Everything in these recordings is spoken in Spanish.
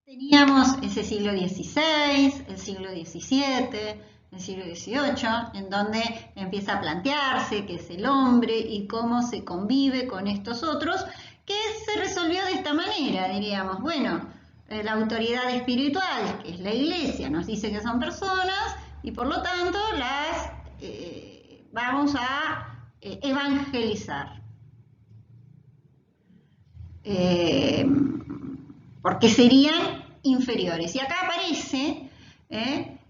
Teníamos ese siglo XVI, el siglo XVII, el siglo XVIII, en donde empieza a plantearse qué es el hombre y cómo se convive con estos otros, que se resolvió de esta manera, diríamos, bueno, la autoridad espiritual, que es la Iglesia, nos dice que son personas y por lo tanto las vamos a evangelizar. Porque serían inferiores. Y acá aparece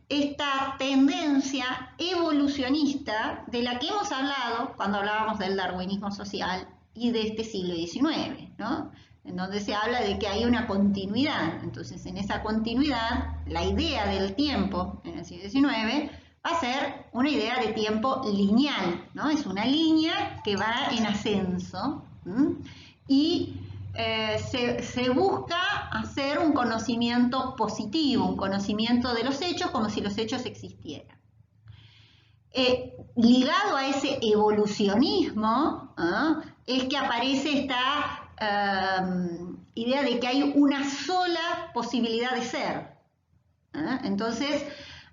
esta tendencia evolucionista de la que hemos hablado cuando hablábamos del darwinismo social y de este siglo XIX, ¿no? En donde se habla de que hay una continuidad. Entonces, en esa continuidad, la idea del tiempo en el siglo XIX va a ser una idea de tiempo lineal, ¿no? Es una línea que va en ascenso, y se busca hacer un conocimiento positivo, un conocimiento de los hechos como si los hechos existieran. Ligado a ese evolucionismo, es que aparece esta idea de que hay una sola posibilidad de ser. Entonces,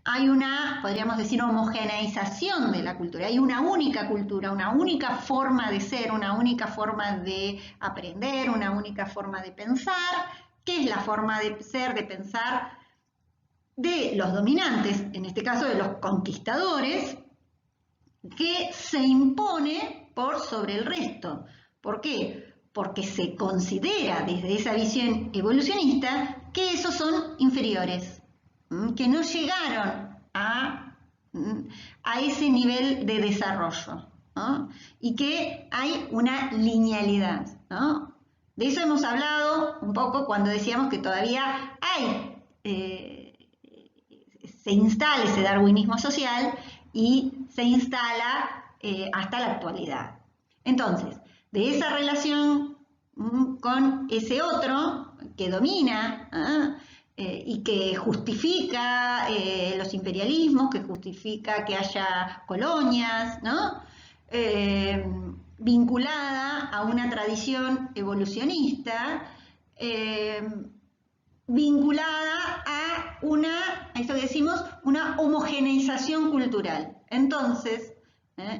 hay una, podríamos decir, homogeneización de la cultura. Hay una única cultura, una única forma de ser, una única forma de aprender, una única forma de pensar, que es la forma de ser, de pensar de los dominantes, en este caso de los conquistadores, que se impone por sobre el resto. ¿Por qué? Porque se considera desde esa visión evolucionista que esos son inferiores, que no llegaron a ese nivel de desarrollo, ¿no? Y que hay una linealidad, ¿no? De eso hemos hablado un poco cuando decíamos que todavía hay, se instala ese darwinismo social y se instala hasta la actualidad. Entonces, de esa relación con ese otro que domina, y que justifica los imperialismos, que justifica que haya colonias, ¿no? Vinculada a una tradición evolucionista, vinculada a esto que decimos, una homogeneización cultural. Entonces,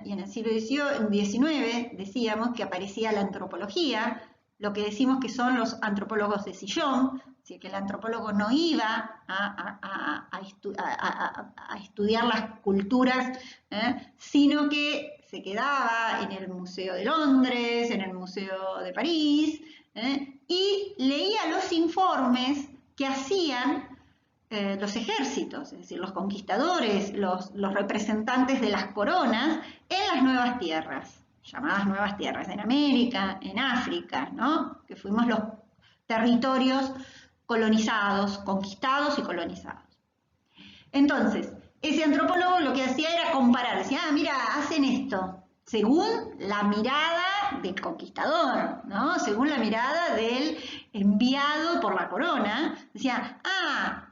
y en el siglo XIX decíamos que aparecía la antropología, lo que decimos que son los antropólogos de sillón, así que el antropólogo no iba a estudiar las culturas, sino que se quedaba en el Museo de Londres, en el Museo de París, y leía los informes que hacían los ejércitos, es decir, los conquistadores, los representantes de las coronas en las nuevas tierras, llamadas nuevas tierras, en América, en África, ¿no? Que fuimos los territorios colonizados, conquistados y colonizados. Entonces, ese antropólogo lo que hacía era comparar, decía, mira, hacen esto, según la mirada del conquistador, ¿no? Según la mirada del enviado por la corona, decía,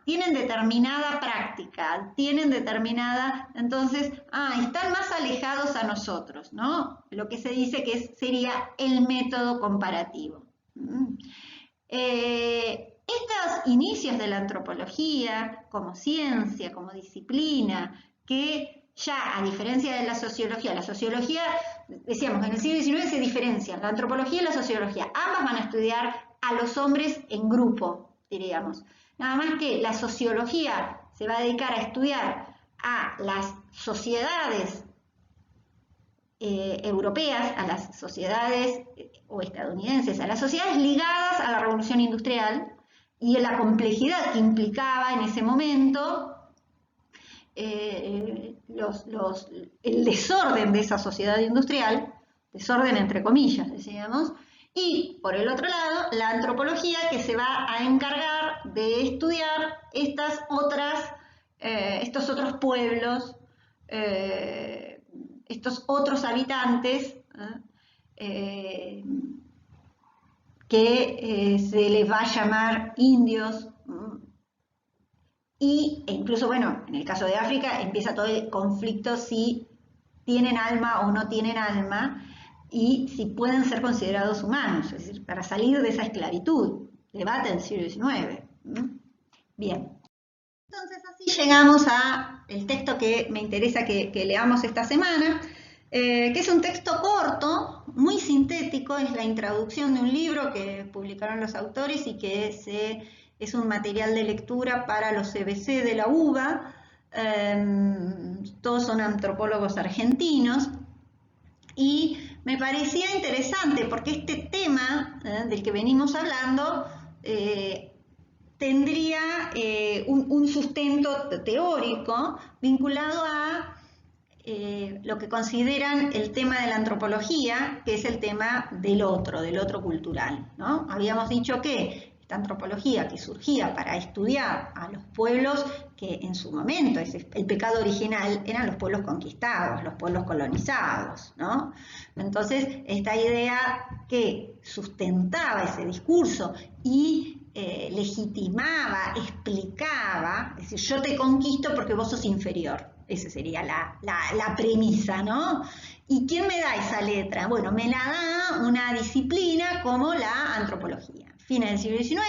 tienen determinada práctica, tienen determinada, entonces, están más alejados a nosotros, ¿no? Lo que se dice que sería el método comparativo. Estos inicios de la antropología como ciencia, como disciplina, que ya a diferencia de la sociología, decíamos, en el siglo XIX se diferencian la antropología y la sociología. Ambas van a estudiar a los hombres en grupo, diríamos. Nada más que la sociología se va a dedicar a estudiar a las sociedades europeas, a las sociedades o estadounidenses, a las sociedades ligadas a la revolución industrial y en la complejidad que implicaba en ese momento el desorden de esa sociedad industrial, desorden entre comillas, decíamos, y por el otro lado, la antropología que se va a encargar de estudiar estos otros pueblos, estos otros habitantes que se les va a llamar indios, e incluso, bueno, en el caso de África empieza todo el conflicto si tienen alma o no tienen alma y si pueden ser considerados humanos, es decir, para salir de esa esclavitud, debate del siglo XIX. Bien. Entonces así llegamos al texto que me interesa que leamos esta semana, que es un texto corto, muy sintético, es la introducción de un libro que publicaron los autores y que es un material de lectura para los CBC de la UBA. Todos son antropólogos argentinos y me parecía interesante porque este tema del que venimos hablando tendría un sustento teórico vinculado a lo que consideran el tema de la antropología, que es el tema del otro cultural, ¿no? Habíamos dicho que esta antropología que surgía para estudiar a los pueblos que en su momento, el pecado original, eran los pueblos conquistados, los pueblos colonizados, ¿no? Entonces, esta idea que sustentaba ese discurso y legitimaba, explicaba, es decir, yo te conquisto porque vos sos inferior. Esa sería la premisa, ¿no? ¿Y quién me da esa letra? Bueno, me la da una disciplina como la antropología. Fines del siglo XIX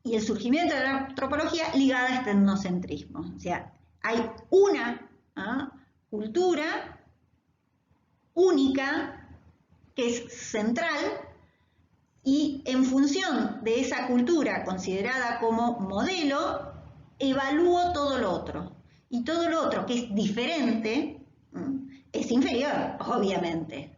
y el surgimiento de la antropología ligada a este etnocentrismo. O sea, hay una cultura única que es central y en función de esa cultura considerada como modelo, evalúo todo lo otro. Y todo lo otro que es diferente es inferior, obviamente.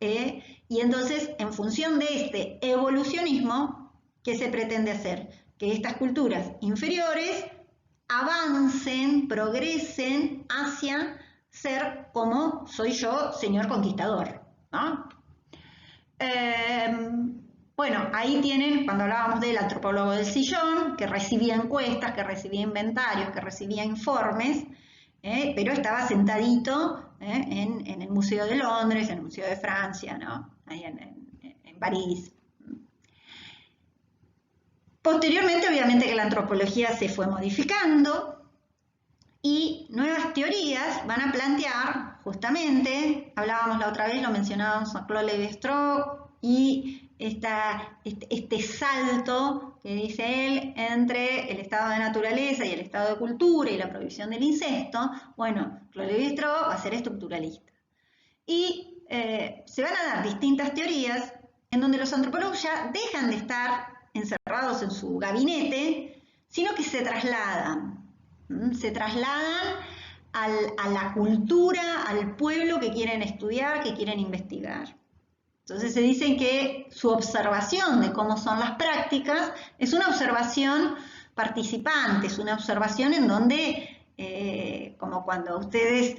Y entonces, en función de este evolucionismo, ¿qué se pretende hacer? Que estas culturas inferiores avancen, progresen hacia ser como soy yo, señor conquistador, ¿no? Bueno, ahí tienen, cuando hablábamos del antropólogo del sillón, que recibía encuestas, que recibía inventarios, que recibía informes, pero estaba sentadito en el Museo de Londres, en el Museo de Francia, ¿no? Ahí en París. Posteriormente, obviamente que la antropología se fue modificando y nuevas teorías van a plantear, justamente, hablábamos la otra vez, lo mencionábamos a Claude Lévi-Strauss, y este salto que dice él entre el estado de naturaleza y el estado de cultura y la prohibición del incesto, bueno, Claude Lévi-Strauss va a ser estructuralista. Y se van a dar distintas teorías en donde los antropólogos ya dejan de estar encerrados en su gabinete, sino que se trasladan a la cultura, al pueblo que quieren estudiar, que quieren investigar. Entonces se dice que su observación de cómo son las prácticas es una observación participante, es una observación en donde, como cuando ustedes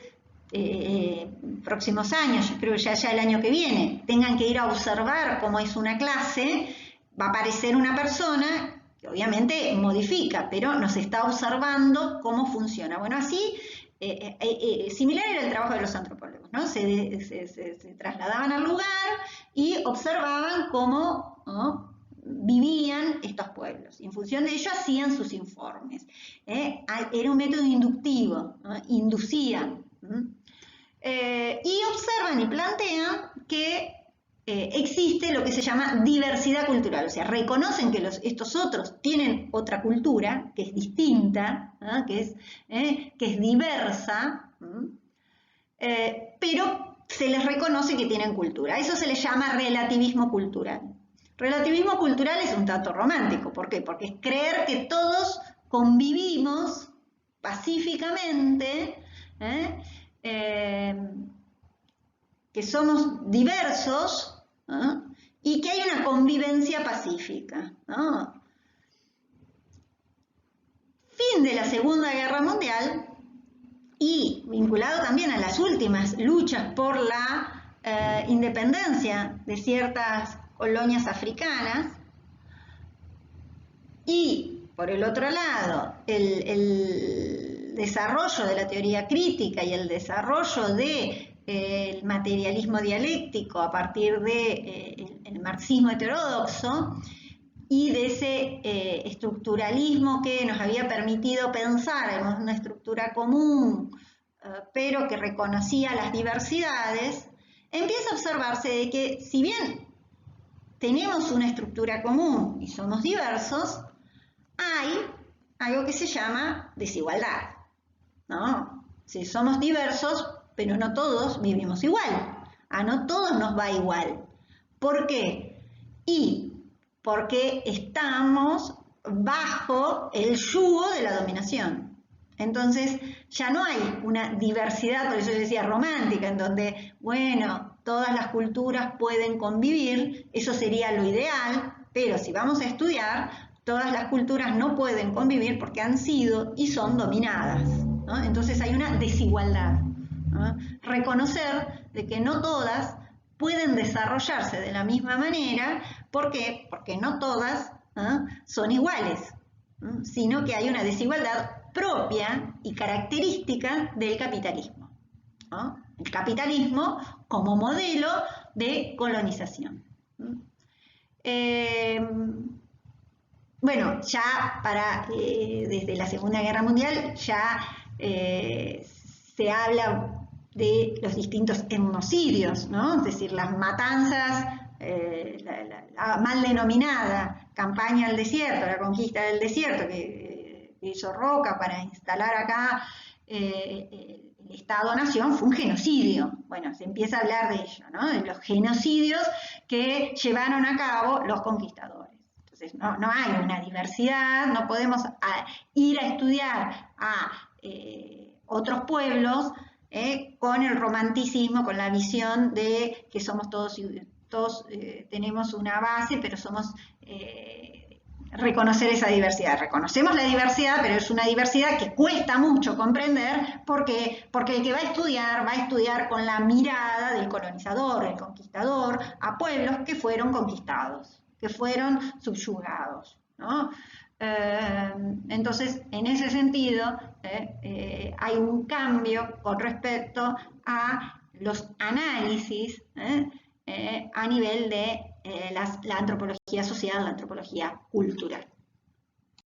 próximos años, yo creo que ya el año que viene, tengan que ir a observar cómo es una clase, va a aparecer una persona que obviamente modifica, pero nos está observando cómo funciona. Bueno, así, similar era el trabajo de los antropólogos, ¿no? Se trasladaban al lugar y observaban cómo, ¿no?, vivían estos pueblos. Y en función de ello hacían sus informes. Era un método inductivo, ¿no? Inducían. Y observan y plantean que existe lo que se llama diversidad cultural, o sea, reconocen que estos otros tienen otra cultura, que es distinta, que es diversa, pero se les reconoce que tienen cultura. Eso se les llama relativismo cultural. Relativismo cultural es un tanto romántico, ¿por qué? Porque es creer que todos convivimos pacíficamente, que somos diversos, ¿no?, y que hay una convivencia pacífica, ¿no? Fin de la Segunda Guerra Mundial y vinculado también a las últimas luchas por la independencia de ciertas colonias africanas, y por el otro lado el desarrollo de la teoría crítica y el desarrollo del materialismo dialéctico a partir del marxismo heterodoxo y de ese estructuralismo que nos había permitido pensar en una estructura común, pero que reconocía las diversidades, empieza a observarse de que si bien tenemos una estructura común y somos diversos, hay algo que se llama desigualdad, ¿no? Si somos diversos, pero no todos vivimos igual, a no todos nos va igual. ¿Por qué? Y porque estamos bajo el yugo de la dominación. Entonces ya no hay una diversidad, por eso yo decía romántica, en donde, bueno, todas las culturas pueden convivir, eso sería lo ideal, pero si vamos a estudiar, todas las culturas no pueden convivir porque han sido y son dominadas, ¿no? Entonces hay una desigualdad, ¿no? Reconocer de que no todas pueden desarrollarse de la misma manera. ¿Por qué? Porque no todas son iguales, sino que hay una desigualdad propia y característica del capitalismo, ¿no? El capitalismo como modelo de colonización. Bueno, ya desde la Segunda Guerra Mundial ya se habla de los distintos etnocidios, ¿no? Es decir, las matanzas, la mal denominada campaña al desierto, la conquista del desierto que hizo Roca para instalar acá el Estado-Nación, fue un genocidio. Bueno, se empieza a hablar de ello, ¿no? De los genocidios que llevaron a cabo los conquistadores. Entonces, no hay una diversidad, no podemos ir a estudiar a otros pueblos con el romanticismo, con la visión de que somos todos tenemos una base, pero somos reconocer esa diversidad. Reconocemos la diversidad, pero es una diversidad que cuesta mucho comprender porque el que va a estudiar con la mirada del colonizador, del conquistador, a pueblos que fueron conquistados, que fueron subyugados, ¿no? Entonces, en ese sentido, hay un cambio con respecto a los análisis a nivel de la antropología social, la antropología cultural.